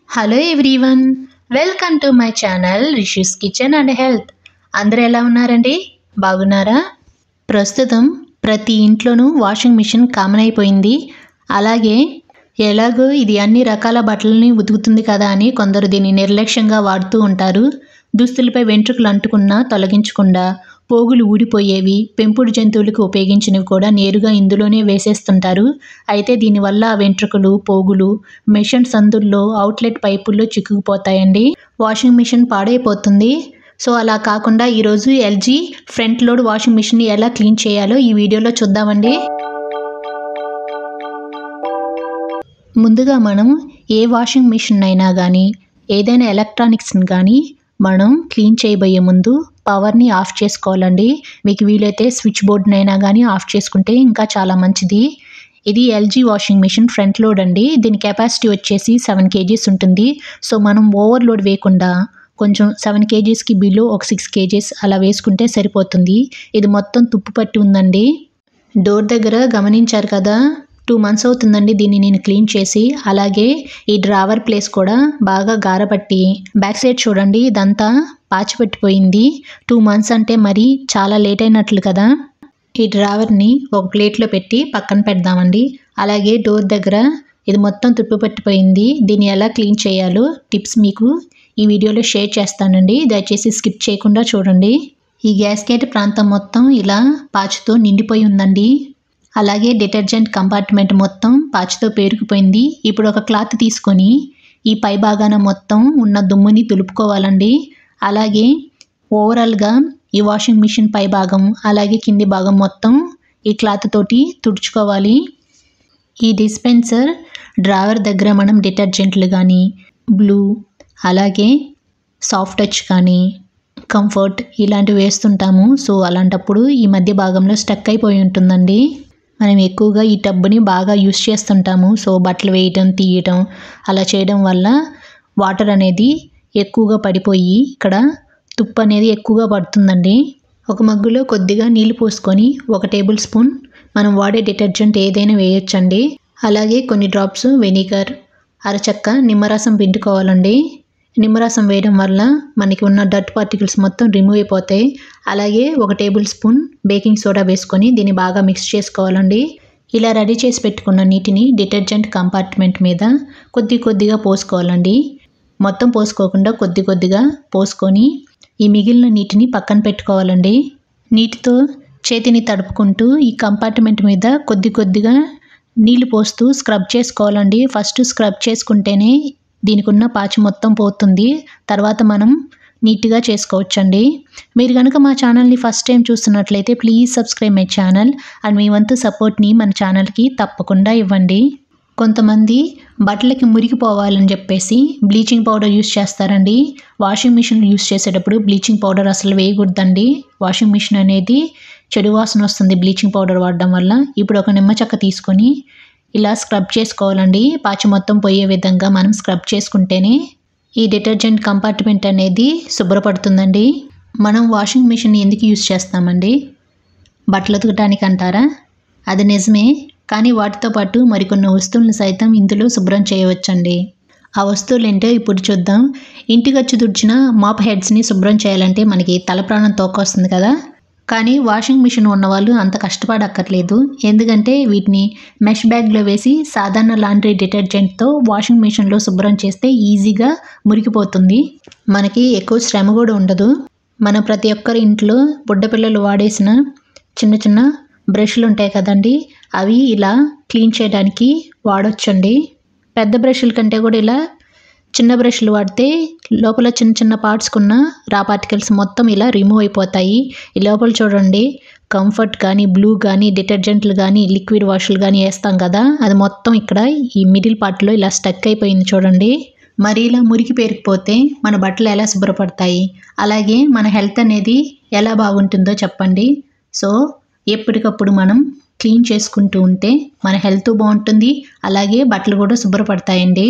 Hello everyone, welcome to my channel Rishi's kitchen and health. అందరూ ఎలా ఉన్నారండి? బాగున్నారా? ప్రస్తుతం ప్రతి ఇంట్లోనూ వాషింగ్ మిషన్ కామన్ అయిపోయింది. అలాగే ఎలాగో ఇది అన్ని రకాల బట్టలని ఉతుకుతుంది కదా అని కొందరు దీన్ని నిర్లక్ష్యంగా వాడుతూ ఉంటారు. దుస్తులపై వెంట్రుకలు అంటుకున్నా తొలగించకుండా పోగులు ఊడిపోయేవి, పెంపుడు జంతువులకు ఉపయోగించినవి కూడా నేరుగా ఇందులోనే వేసేస్తుంటారు. అయితే దీనివల్ల వెంట్రుకలు, పోగులు మెషిన్ సందుల్లో, అవుట్లెట్ పైపుల్లో చిక్కుకుపోతాయండి. వాషింగ్ మిషన్ పాడైపోతుంది. సో అలా కాకుండా ఈరోజు ఎల్జీ ఫ్రంట్ లోడ్ వాషింగ్ మిషన్ని ఎలా క్లీన్ చేయాలో ఈ వీడియోలో చూద్దామండి. ముందుగా మనం ఏ వాషింగ్ మిషన్ అయినా కానీ ఏదైనా ఎలక్ట్రానిక్స్ని కానీ మనం క్లీన్ చేయబోయే ముందు పవర్ని ఆఫ్ చేసుకోవాలండి. మీకు వీలైతే స్విచ్ బోర్డ్నైనా కానీ ఆఫ్ చేసుకుంటే ఇంకా చాలా మంచిది. ఇది LG washing machine front load అండి. దీని కెపాసిటీ వచ్చేసి 7 kgs ఉంటుంది. సో మనం ఓవర్లోడ్ వేయకుండా కొంచెం 7 kgsకి బిలో ఒక 6 kgs అలా వేసుకుంటే సరిపోతుంది. ఇది మొత్తం తుప్పు పట్టి ఉందండి. డోర్ దగ్గర గమనించారు కదా, 2 months అవుతుందండి దీన్ని నేను క్లీన్ చేసి. అలాగే ఈ డ్రావర్ ప్లేస్ కూడా బాగా గారపట్టి బ్యాక్ సైడ్ చూడండి, ఇదంతా పాచిపెట్టిపోయింది. 2 months అంటే మరి చాలా లేట్ అయినట్లు కదా. ఈ డ్రావర్ని ఒక ప్లేట్లో పెట్టి పక్కన పెడదామండి. అలాగే డోర్ దగ్గర ఇది మొత్తం తుప్పు పట్టిపోయింది. దీన్ని ఎలా క్లీన్ చేయాలో టిప్స్ మీకు ఈ వీడియోలో షేర్ చేస్తానండి. దయచేసి స్కిప్ చేయకుండా చూడండి. ఈ గ్యాస్కెట్ ప్రాంతం మొత్తం ఇలా పాచుతో నిండిపోయి ఉందండి. అలాగే డిటర్జెంట్ కంపార్ట్మెంట్ మొత్తం పాచితో పేరుకుపోయింది. ఇప్పుడు ఒక క్లాత్ తీసుకొని ఈ పై భాగాన మొత్తం ఉన్న దుమ్ముని దులుపుకోవాలండి. అలాగే ఓవరాల్గా ఈ వాషింగ్ మిషన్ పై భాగం అలాగే కింది భాగం మొత్తం ఈ క్లాత్ తోటి తుడుచుకోవాలి. ఈ డిస్పెన్సర్ డ్రావర్ దగ్గర మనం డిటర్జెంట్లు కానీ బ్లూ అలాగే సాఫ్ట్ టచ్ కానీ కంఫర్ట్ ఇలాంటివి వేస్తుంటాము. సో అలాంటప్పుడు ఈ మధ్య భాగంలో స్టక్ అయిపోయి ఉంటుందండి. మనం ఎక్కువగా ఈ టబ్ని బాగా యూస్ చేస్తుంటాము. సో బట్టలు వేయటం, తీయటం అలా చేయడం వల్ల వాటర్ అనేది ఎక్కువగా పడిపోయి ఇక్కడ తుప్పు అనేది ఎక్కువగా పడుతుందండి. ఒక మగ్గులో కొద్దిగా నీళ్లు పోసుకొని 1 టేబుల్ స్పూన్ మనం వాడే డిటర్జెంట్ ఏదైనా వేయొచ్చండి. అలాగే కొన్ని డ్రాప్స్ వెనిగర్, అరచక్క నిమ్మరసం పిండుకోవాలండి. నిమ్మరసం వేయడం వల్ల మనకి ఉన్న డర్ట్ పార్టికల్స్ మొత్తం రిమూవ్ అయిపోతాయి. అలాగే 1 టేబుల్ స్పూన్ బేకింగ్ సోడా వేసుకొని దీన్ని బాగా మిక్స్ చేసుకోవాలండి. ఇలా రెడీ చేసి పెట్టుకున్న నీటిని డిటర్జెంట్ కంపార్ట్మెంట్ మీద కొద్దిగా పోసుకోవాలండి. మొత్తం పోసుకోకుండా కొద్దిగా పోసుకొని ఈ మిగిలిన నీటిని పక్కన పెట్టుకోవాలండి. నీటితో చేతిని తడుపుకుంటూ ఈ కంపార్ట్మెంట్ మీద కొద్దిగా నీళ్లు పోస్తూ స్క్రబ్ చేసుకోవాలండి. ఫస్ట్ స్క్రబ్ చేసుకుంటేనే దీనికి ఉన్న పాచి మొత్తం పోతుంది. తర్వాత మనం నీట్గా చేసుకోవచ్చండి. మీరు కనుక మా ఛానల్ని ఫస్ట్ టైం చూస్తున్నట్లయితే please subscribe my channel and మీ వంతు సపోర్ట్ని మన ఛానల్కి తప్పకుండా ఇవ్వండి. కొంతమంది బట్టలకి మురికిపోవాలని చెప్పేసి బ్లీచింగ్ పౌడర్ యూస్ చేస్తారండి. వాషింగ్ మిషన్ యూస్ చేసేటప్పుడు బ్లీచింగ్ పౌడర్ అసలు వేయకూడదండి. వాషింగ్ మిషన్ అనేది చెడు వాసన వస్తుంది బ్లీచింగ్ పౌడర్ వాడడం వల్ల. ఇప్పుడు ఒక నిమ్మ చెక్క తీసుకొని ఇలా స్క్రబ్ చేసుకోవాలండి. పాచి మొత్తం పోయే విధంగా మనం స్క్రబ్ చేసుకుంటేనే ఈ డిటర్జెంట్ కంపార్ట్మెంట్ అనేది శుభ్రపడుతుందండి. మనం వాషింగ్ మిషన్ ఎందుకు యూస్ చేస్తామండి? బట్టలు ఉతకడానికి అంటారా? అది నిజమే, కానీ వాటితో పాటు మరికొన్ని వస్తువులను సైతం ఇందులో శుభ్రం చేయవచ్చండి. ఆ వస్తువులు ఏంటో ఇప్పుడు చూద్దాం. ఇంటికొచ్చి తుడిచిన మాప్ హెడ్స్ని శుభ్రం చేయాలంటే మనకి తల ప్రాణం తోకొస్తుంది కదా. కానీ వాషింగ్ మిషన్ ఉన్నవాళ్ళు అంత కష్టపడక్కర్లేదు. ఎందుకంటే వీటిని మెష్ బ్యాగ్లో వేసి సాధారణ లాండ్రీ డిటర్జెంట్తో వాషింగ్ మిషన్లో శుభ్రం చేస్తే ఈజీగా మురికిపోతుంది. మనకి ఎక్కువ శ్రమ కూడా ఉండదు. మన ప్రతి ఒక్కరి ఇంట్లో బుడ్డపిల్లలు వాడేసిన చిన్న బ్రష్లు ఉంటాయి కదండి, అవి ఇలా క్లీన్ చేయడానికి వాడొచ్చండి. పెద్ద బ్రష్ల కంటే కూడా ఇలా చిన్న బ్రష్లు వాడితే లోపల చిన్న పార్ట్స్కున్న రా పార్టికల్స్ మొత్తం ఇలా రిమూవ్ అయిపోతాయి. ఈ లోపల చూడండి, కంఫర్ట్ కానీ బ్లూ కానీ డిటర్జెంట్లు కానీ లిక్విడ్ వాష్లు కానీ వేస్తాం కదా, అది మొత్తం ఇక్కడ ఈ మిడిల్ పార్ట్లో ఇలా స్టక్ అయిపోయింది చూడండి. మరి ఇలా మురికి పేరుకుపోతే మన బట్టలు ఎలా శుభ్రపడతాయి? అలాగే మన హెల్త్ అనేది ఎలా బాగుంటుందో చెప్పండి. సో ఎప్పటికప్పుడు మనం క్లీన్ చేసుకుంటూ ఉంటే మన హెల్త్ బాగుంటుంది. అలాగే బట్టలు కూడా శుభ్రపడతాయండి.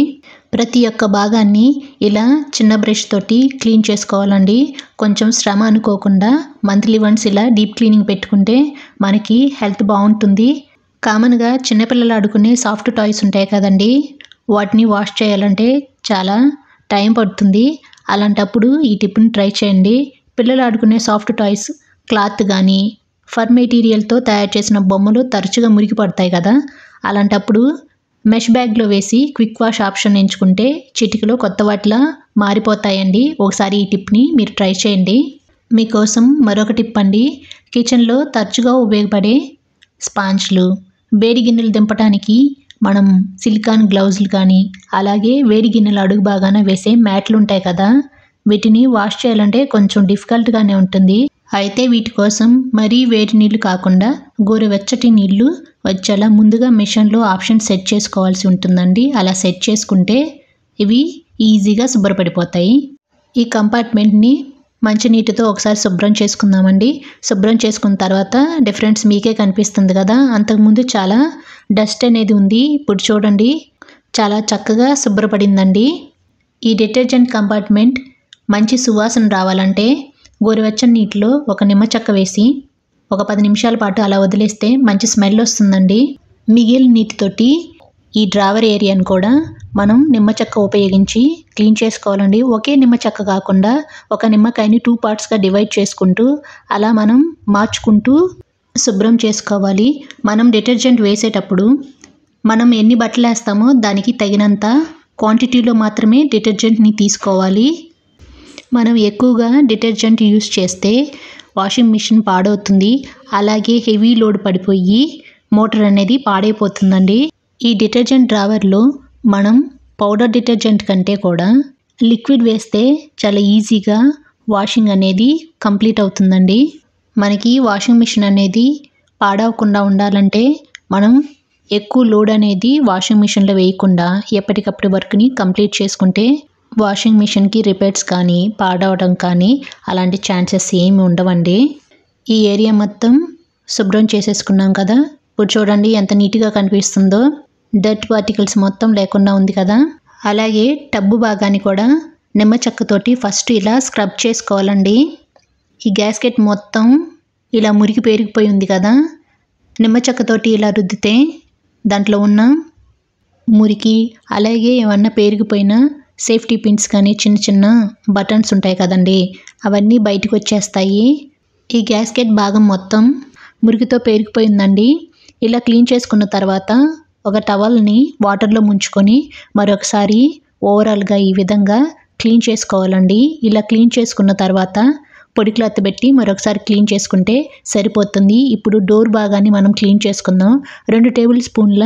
ప్రతి ఒక్క భాగాన్ని ఇలా చిన్న బ్రష్ తోటి క్లీన్ చేసుకోవాలండి. కొంచెం శ్రమ అనుకోకుండా మంత్లీ వన్స్ ఇలా డీప్ క్లీనింగ్ పెట్టుకుంటే మనకి హెల్త్ బాగుంటుంది. కామన్గా చిన్నపిల్లలు ఆడుకునే సాఫ్ట్ టాయ్స్ ఉంటాయి కదండి, వాటిని వాష్ చేయాలంటే చాలా టైం పడుతుంది. అలాంటప్పుడు ఈ టిప్ని ట్రై చేయండి. పిల్లలు ఆడుకునే సాఫ్ట్ టాయ్స్, క్లాత్ కానీ, ఫర్ మెటీరియల్తో తయారు చేసిన బొమ్మలు తరచుగా మురికి పడతాయి కదా, అలాంటప్పుడు మెష్ బ్యాగ్లో వేసి క్విక్ వాష్ ఆప్షన్ ఎంచుకుంటే చిటికలో కొత్త వాటిలా మారిపోతాయండి. ఒకసారి ఈ టిప్ని మీరు ట్రై చేయండి. మీకోసం మరొక టిప్ అండి. కిచెన్లో తరచుగా ఉపయోగపడే స్పాంజ్లు, వేడి గిన్నెలు దింపడానికి మనం సిలికాన్ గ్లౌజులు కానీ, అలాగే వేడి గిన్నెల అడుగు భాగాన వేసే మ్యాట్లు ఉంటాయి కదా, వీటిని వాష్ చేయాలంటే కొంచెం డిఫికల్ట్గానే ఉంటుంది. అయితే వీటి కోసం మరీ వేడి నీళ్లు కాకుండా గోరువెచ్చటి నీళ్లు వచ్చేలా ముందుగా మిషన్లో ఆప్షన్ సెట్ చేసుకోవాల్సి ఉంటుందండి. అలా సెట్ చేసుకుంటే ఇవి ఈజీగా శుభ్రపడిపోతాయి. ఈ కంపార్ట్మెంట్ని మంచినీటితో ఒకసారి శుభ్రం చేసుకుందామండి. శుభ్రం చేసుకున్న తర్వాత డిఫరెన్స్ మీకే కనిపిస్తుంది కదా, అంతకుముందు చాలా డస్ట్ అనేది ఉంది. ఇప్పుడు చూడండి చాలా చక్కగా శుభ్రపడిందండి. ఈ డిటర్జెంట్ కంపార్ట్మెంట్ మంచి సువాసన రావాలంటే గోరువెచ్చని నీటిలో ఒక నిమ్మ చెక్క వేసి ఒక 10 నిమిషాల పాటు అలా వదిలేస్తే మంచి స్మెల్ వస్తుందండి. మిగిలిన నీటితోటి ఈ డ్రావర్ ఏరియాను కూడా మనం నిమ్మ చెక్క ఉపయోగించి క్లీన్ చేసుకోవాలండి. ఒకే నిమ్మ చెక్క కాకుండా ఒక నిమ్మకాయని 2 పార్ట్స్గా డివైడ్ చేసుకుంటూ అలా మనం మార్చుకుంటూ శుభ్రం చేసుకోవాలి. మనం డిటర్జెంట్ వేసేటప్పుడు మనం ఎన్ని బట్టలు వేస్తామో దానికి తగినంత క్వాంటిటీలో మాత్రమే డిటర్జెంట్ని తీసుకోవాలి. మనం ఎక్కువగా డిటర్జెంట్ యూస్ చేస్తే వాషింగ్ మిషన్ పాడవుతుంది. అలాగే హెవీ లోడ్ పడిపోయి మోటార్ అనేది పాడైపోతుందండి. ఈ డిటర్జెంట్ డ్రావర్లో మనం పౌడర్ డిటర్జెంట్ కంటే కూడా లిక్విడ్ వేస్తే చాలా ఈజీగా వాషింగ్ అనేది కంప్లీట్ అవుతుందండి. మనకి వాషింగ్ మిషన్ అనేది పాడవకుండా ఉండాలంటే మనం ఎక్కువ లోడ్ అనేది వాషింగ్ మిషన్లో వేయకుండా ఎప్పటికప్పుడు వర్క్ని కంప్లీట్ చేసుకుంటే వాషింగ్ మిషన్కి రిపేర్స్ కానీ, పాడవడం కానీ అలాంటి ఛాన్సెస్ ఏమి ఉండవండి. ఈ ఏరియా మొత్తం శుభ్రం చేసేసుకున్నాం కదా, ఇప్పుడు చూడండి ఎంత నీట్గా కనిపిస్తుందో. డర్ట్ పార్టికల్స్ మొత్తం లేకుండా ఉంది కదా. అలాగే టబ్బు భాగాన్ని కూడా నిమ్మ చెక్కతోటి ఫస్ట్ ఇలా స్క్రబ్ చేసుకోవాలండి. ఈ గ్యాస్కెట్ మొత్తం ఇలా మురికి పేరుకుపోయి ఉంది కదా, నిమ్మ చెక్కతోటి ఇలా రుద్దితే దాంట్లో ఉన్న మురికి అలాగే ఏమన్నా పేరుకుపోయిన సేఫ్టీ పిన్స్ కానీ చిన్న చిన్న బటన్స్ ఉంటాయి కదండి, అవన్నీ బయటకు వచ్చేస్తాయి. ఈ గ్యాస్కెట్ భాగం మొత్తం మురికితో పేరుకుపోయిందండి. ఇలా క్లీన్ చేసుకున్న తర్వాత ఒక టవల్ని వాటర్లో ముంచుకొని మరొకసారి ఓవరాల్గా ఈ విధంగా క్లీన్ చేసుకోవాలండి. ఇలా క్లీన్ చేసుకున్న తర్వాత పొడి క్లాత్ పెట్టి మరొకసారి క్లీన్ చేసుకుంటే సరిపోతుంది. ఇప్పుడు డోర్ భాగాన్ని మనం క్లీన్ చేసుకుందాం. 2 టేబుల్ స్పూన్ల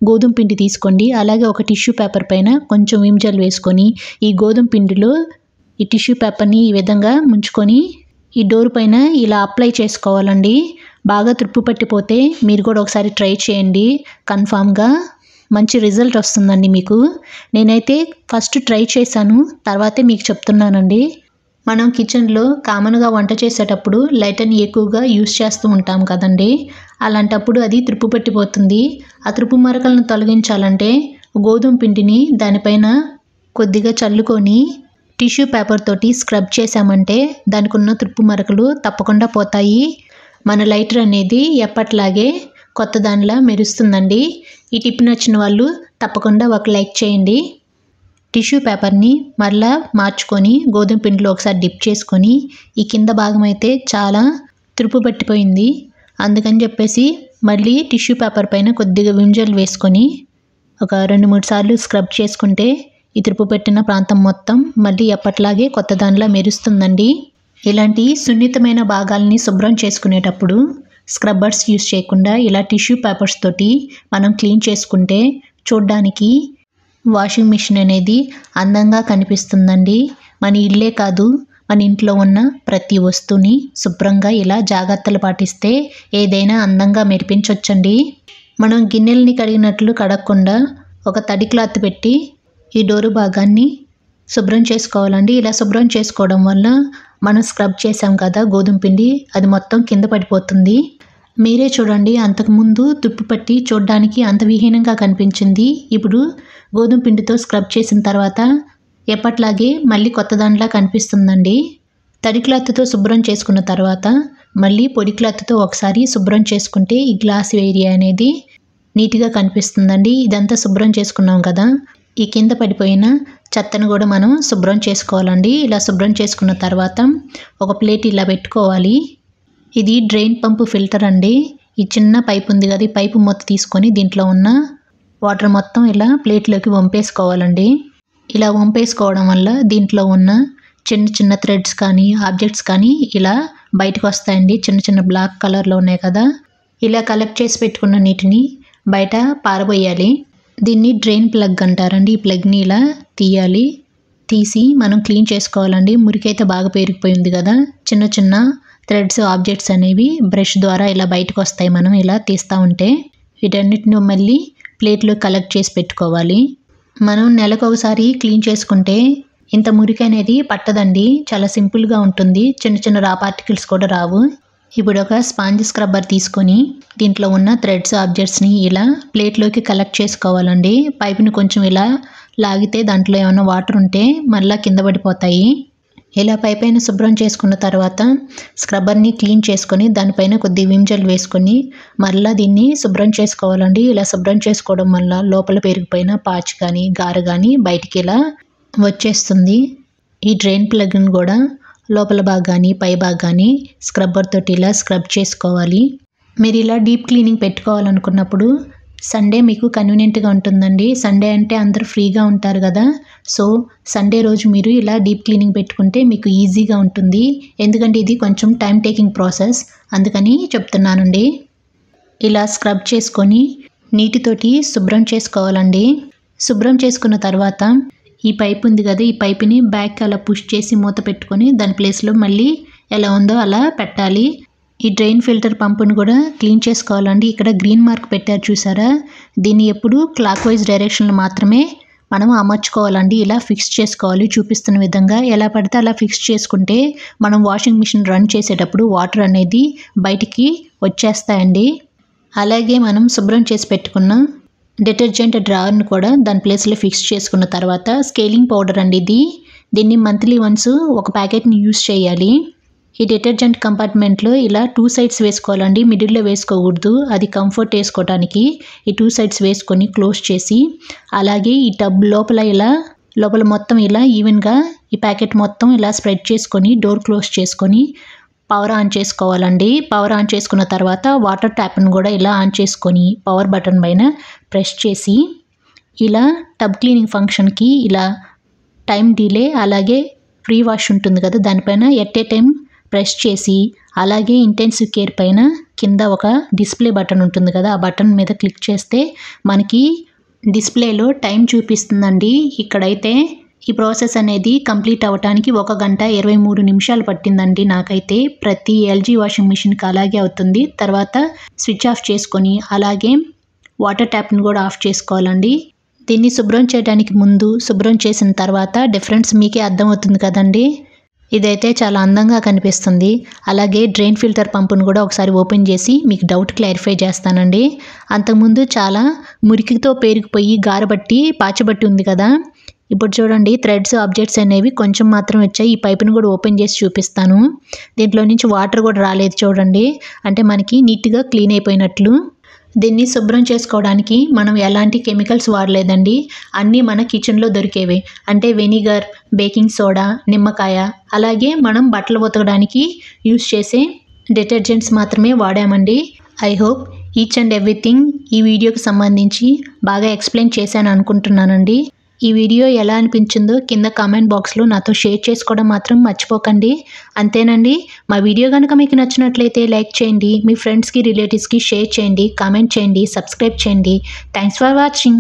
గోధుమ పిండి తీసుకోండి. అలాగే ఒక టిష్యూ పేపర్ పైన కొంచెం విమ్ జెల్ వేసుకొని ఈ గోధుమ పిండిలో ఈ టిష్యూ పేపర్ని ఈ విధంగా ముంచుకొని ఈ డోర్ పైన ఇలా అప్లై చేసుకోవాలండి. బాగా తుప్పు పట్టిపోతే మీరు కూడా ఒకసారి ట్రై చేయండి. కన్ఫామ్గా మంచి రిజల్ట్ వస్తుందండి మీకు. నేనైతే ఫస్ట్ ట్రై చేశాను, తర్వాతే మీకు చెప్తున్నానండి. మనం కిచెన్లో కామన్గా వంట చేసేటప్పుడు లైటర్ని ఎక్కువగా యూస్ చేస్తూ ఉంటాం కదండి, అలాంటప్పుడు అది తుప్పు పట్టిపోతుంది. ఆ తుప్పు మరకలను తొలగించాలంటే గోధుమ పిండిని దానిపైన కొద్దిగా చల్లుకొని టిష్యూ పేపర్ తోటి స్క్రబ్ చేసామంటే దానికి ఉన్న తుప్పు మరకలు తప్పకుండా పోతాయి. మన లైటర్ అనేది ఎప్పట్లాగే కొత్త దానిలా మెరుస్తుందండి. ఈ టిప్ నచ్చిన వాళ్ళు తప్పకుండా ఒక లైక్ చేయండి. టిష్యూ పేపర్ని మరలా మార్చుకొని గోధుమ పిండిలో ఒకసారి డిప్ చేసుకొని ఈ కింద భాగం అయితే చాలా తుప్పు పట్టిపోయింది, అందుకని చెప్పేసి మళ్ళీ టిష్యూ పేపర్ పైన కొద్దిగా విమ్ జెల్ వేసుకొని ఒక 2-3 సార్లు స్క్రబ్ చేసుకుంటే ఈ తుప్పు పెట్టిన ప్రాంతం మొత్తం మళ్ళీ ఎప్పట్లాగే కొత్త దానిలా మెరుస్తుందండి. ఇలాంటి సున్నితమైన భాగాలని శుభ్రం చేసుకునేటప్పుడు స్క్రబ్బర్స్ యూస్ చేయకుండా ఇలా టిష్యూ పేపర్స్ తోటి మనం క్లీన్ చేసుకుంటే చూడ్డానికి వాషింగ్ మిషన్ అనేది అందంగా కనిపిస్తుందండి. మన ఇల్లే కాదు, మన ఇంట్లో ఉన్న ప్రతి వస్తువుని శుభ్రంగా ఇలా జాగ్రత్తలు పాటిస్తే ఏదైనా అందంగా మెరిపించవచ్చండి. మనం గిన్నెల్ని కడిగినట్లు కడగకుండా ఒక తడి క్లాత్ పెట్టి ఈ డోరు భాగాన్ని శుభ్రం చేసుకోవాలండి. ఇలా శుభ్రం చేసుకోవడం వల్ల మనం స్క్రబ్ చేసాం కదా గోధుమ పిండి, అది మొత్తం కింద పడిపోతుంది. మీరే చూడండి, అంతకుముందు తుప్పు పట్టి చూడడానికి అంత విహీనంగా కనిపించింది. ఇప్పుడు గోధుమ పిండితో స్క్రబ్ చేసిన తర్వాత ఎప్పట్లాగే మళ్ళీ కొత్త దానిలా కనిపిస్తుందండి. తడి క్లాత్తో శుభ్రం చేసుకున్న తర్వాత మళ్ళీ పొడి క్లాత్తో ఒకసారి శుభ్రం చేసుకుంటే ఈ గ్లాస్ ఏరియా అనేది నీట్గా కనిపిస్తుందండి. ఇదంతా శుభ్రం చేసుకున్నాం కదా, ఈ కింద పడిపోయిన చెత్తను కూడా మనం శుభ్రం చేసుకోవాలండి. ఇలా శుభ్రం చేసుకున్న తర్వాత ఒక ప్లేట్ ఇలా పెట్టుకోవాలి. ఇది డ్రైన్ పంపు ఫిల్టర్ అండి. ఈ చిన్న పైప్ ఉంది కదా, ఈ పైపు మొత్తం తీసుకొని దీంట్లో ఉన్న వాటర్ మొత్తం ఇలా ప్లేట్లోకి వంపేసుకోవాలండి. ఇలా వంపేసుకోవడం వల్ల దీంట్లో ఉన్న చిన్న చిన్న థ్రెడ్స్ కానీ ఆబ్జెక్ట్స్ కానీ ఇలా బయటకు వస్తాయండి. చిన్న చిన్న బ్లాక్ కలర్లో ఉన్నాయి కదా, ఇలా కలెక్ట్ చేసి పెట్టుకున్న నీటిని బయట పారబోయాలి. దీన్ని డ్రైన్ ప్లగ్ అంటారండి. ఈ ప్లగ్ని ఇలా తీయాలి. తీసి మనం క్లీన్ చేసుకోవాలండి. మురికైతే బాగా పేరుకుపోయింది కదా, చిన్న చిన్న థ్రెడ్స్ ఆబ్జెక్ట్స్ అనేవి బ్రష్ ద్వారా ఇలా బయటకు వస్తాయి మనం ఇలా తీస్తూ ఉంటే. వీటన్నిటిని మళ్ళీ ప్లేట్లో కలెక్ట్ చేసి పెట్టుకోవాలి. మనం నెలకు ఒకసారి క్లీన్ చేసుకుంటే ఇంత మురికి అనేది పట్టదండి. చాలా సింపుల్గా ఉంటుంది. చిన్న చిన్న రా పార్టికల్స్ కూడా రావు. ఇప్పుడు ఒక స్పాంజ్ స్క్రబ్బర్ తీసుకొని దీంట్లో ఉన్న థ్రెడ్స్ ఆబ్జెక్ట్స్ని ఇలా ప్లేట్లోకి కలెక్ట్ చేసుకోవాలండి. పైపుని కొంచెం ఇలా లాగితే దాంట్లో ఏమైనా వాటర్ ఉంటే మళ్ళీ కింద పడిపోతాయి. ఇలా పైపైన శుభ్రం చేసుకున్న తర్వాత స్క్రబ్బర్ని క్లీన్ చేసుకొని దానిపైన కొద్ది విమ్ జెల్ వేసుకొని మళ్ళీ దీన్ని శుభ్రం చేసుకోవాలండి. ఇలా శుభ్రం చేసుకోవడం వల్ల లోపల పెరిగిపోయిన పాచు కానీ గార కానీ బయటికి ఇలా వచ్చేస్తుంది. ఈ డ్రైన్ ప్లగ్ని కూడా లోపల భాగాన్ని పై భాగాన్ని స్క్రబ్బర్ తోటి ఇలా స్క్రబ్ చేసుకోవాలి. మీరు ఇలా డీప్ క్లీనింగ్ పెట్టుకోవాలనుకున్నప్పుడు సండే మీకు కన్వీనియంట్గా ఉంటుందండి. సండే అంటే అందరూ ఫ్రీగా ఉంటారు కదా, సో సండే రోజు మీరు ఇలా డీప్ క్లీనింగ్ పెట్టుకుంటే మీకు ఈజీగా ఉంటుంది. ఎందుకంటే ఇది కొంచెం టైం టేకింగ్ ప్రాసెస్, అందుకని చెప్తున్నానండి. ఇలా స్క్రబ్ చేసుకొని నీటితోటి శుభ్రం చేసుకోవాలండి. శుభ్రం చేసుకున్న తర్వాత ఈ పైప్ ఉంది కదా, ఈ పైపుని బ్యాక్ అలా పుష్ చేసి మూత పెట్టుకొని దాని ప్లేస్లో మళ్ళీ ఎలా ఉందో అలా పెట్టాలి. ఈ డ్రైన్ ఫిల్టర్ పంపును కూడా క్లీన్ చేసుకోవాలండి. ఇక్కడ గ్రీన్ మార్క్ పెట్టారు చూసారా, దీన్ని ఎప్పుడు క్లాక్ వైజ్ డైరెక్షన్లో మాత్రమే మనం అమర్చుకోవాలండి. ఇలా ఫిక్స్ చేసుకోవాలి చూపిస్తున్న విధంగా. ఎలా పడితే అలా ఫిక్స్ చేసుకుంటే మనం వాషింగ్ మిషన్ రన్ చేసేటప్పుడు వాటర్ అనేది బయటికి వచ్చేస్తాయండి. అలాగే మనం శుభ్రం చేసి పెట్టుకున్న డిటర్జెంట్ డ్రావర్ని కూడా దాని ప్లేస్లో ఫిక్స్ చేసుకున్న తర్వాత స్కేలింగ్ పౌడర్ అండి దీన్ని మంత్లీ వన్స్ ఒక ప్యాకెట్ని యూస్ చేయాలి. ఈ డిటర్జెంట్ కంపార్ట్మెంట్లో ఇలా 2 సైడ్స్ వేసుకోవాలండి, మిడిల్లో వేసుకోకూడదు. అది కంఫర్ట్ వేసుకోవడానికి ఈ 2 సైడ్స్ వేసుకొని క్లోజ్ చేసి అలాగే ఈ టబ్ లోపల మొత్తం ఇలా ఈవెన్గా ఈ ప్యాకెట్ మొత్తం ఇలా స్ప్రెడ్ చేసుకొని డోర్ క్లోజ్ చేసుకొని పవర్ ఆన్ చేసుకోవాలండి. పవర్ ఆన్ చేసుకున్న తర్వాత వాటర్ ట్యాప్ను కూడా ఇలా ఆన్ చేసుకొని పవర్ బటన్ పైన ప్రెస్ చేసి ఇలా టబ్ క్లీనింగ్ ఫంక్షన్కి ఇలా టైం డిలే అలాగే ఫ్రీ వాష్ ఉంటుంది కదా, దానిపైన ఎట్ ఏ టైం ప్రెస్ చేసి అలాగే ఇంటెన్సివ్ కేర్ పైన కింద ఒక డిస్ప్లే బటన్ ఉంటుంది కదా, ఆ బటన్ మీద క్లిక్ చేస్తే మనకి డిస్ప్లేలో టైం చూపిస్తుందండి. ఇక్కడైతే ఈ ప్రాసెస్ అనేది కంప్లీట్ అవ్వడానికి 1 గంట 23 నిమిషాలు పట్టిందండి నాకైతే. ప్రతి ఎల్జీ వాషింగ్ మిషన్కి అలాగే అవుతుంది. తర్వాత స్విచ్ ఆఫ్ చేసుకొని అలాగే వాటర్ ట్యాప్ని కూడా ఆఫ్ చేసుకోవాలండి. దీన్ని శుభ్రం చేయడానికి ముందు శుభ్రం చేసిన తర్వాత డిఫరెన్స్ మీకే అర్థమవుతుంది కదండి. ఇదైతే చాలా అందంగా కనిపిస్తుంది. అలాగే డ్రైన్ ఫిల్టర్ పంపును కూడా ఒకసారి ఓపెన్ చేసి మీకు డౌట్ క్లారిఫై చేస్తానండి. అంతకుముందు చాలా మురికితో పేరుకుపోయి గారబట్టి పాచబట్టి ఉంది కదా, ఇప్పుడు చూడండి థ్రెడ్స్ ఆబ్జెక్ట్స్ అనేవి కొంచెం మాత్రం వచ్చాయి. ఈ పైపును కూడా ఓపెన్ చేసి చూపిస్తాను. దీంట్లో నుంచి వాటర్ కూడా రాలేదు చూడండి, అంటే మనకి నీట్గా క్లీన్ అయిపోయినట్లు. దీన్ని శుభ్రం చేసుకోవడానికి మనం ఎలాంటి కెమికల్స్ వాడలేదండి. అన్నీ మన కిచెన్లో దొరికేవే, అంటే వెనిగర్, బేకింగ్ సోడా, నిమ్మకాయ, అలాగే మనం బట్టలు ఉతకడానికి యూస్ చేసే డిటర్జెంట్స్ మాత్రమే వాడామండి. I hope each and everything ఈ వీడియోకి సంబంధించి బాగా ఎక్స్ప్లెయిన్ చేశాను అనుకుంటున్నానండి. ఈ వీడియో ఎలా అనిపించిందో కింద కామెంట్ బాక్స్లో నాతో షేర్ చేసుకోవడం మాత్రం మర్చిపోకండి. అంతేనండి. మా వీడియో కనుక మీకు నచ్చినట్లయితే లైక్ చేయండి, మీ ఫ్రెండ్స్కి రిలేటివ్స్కి షేర్ చేయండి, కామెంట్ చేయండి, సబ్స్క్రైబ్ చేయండి. Thanks for watching.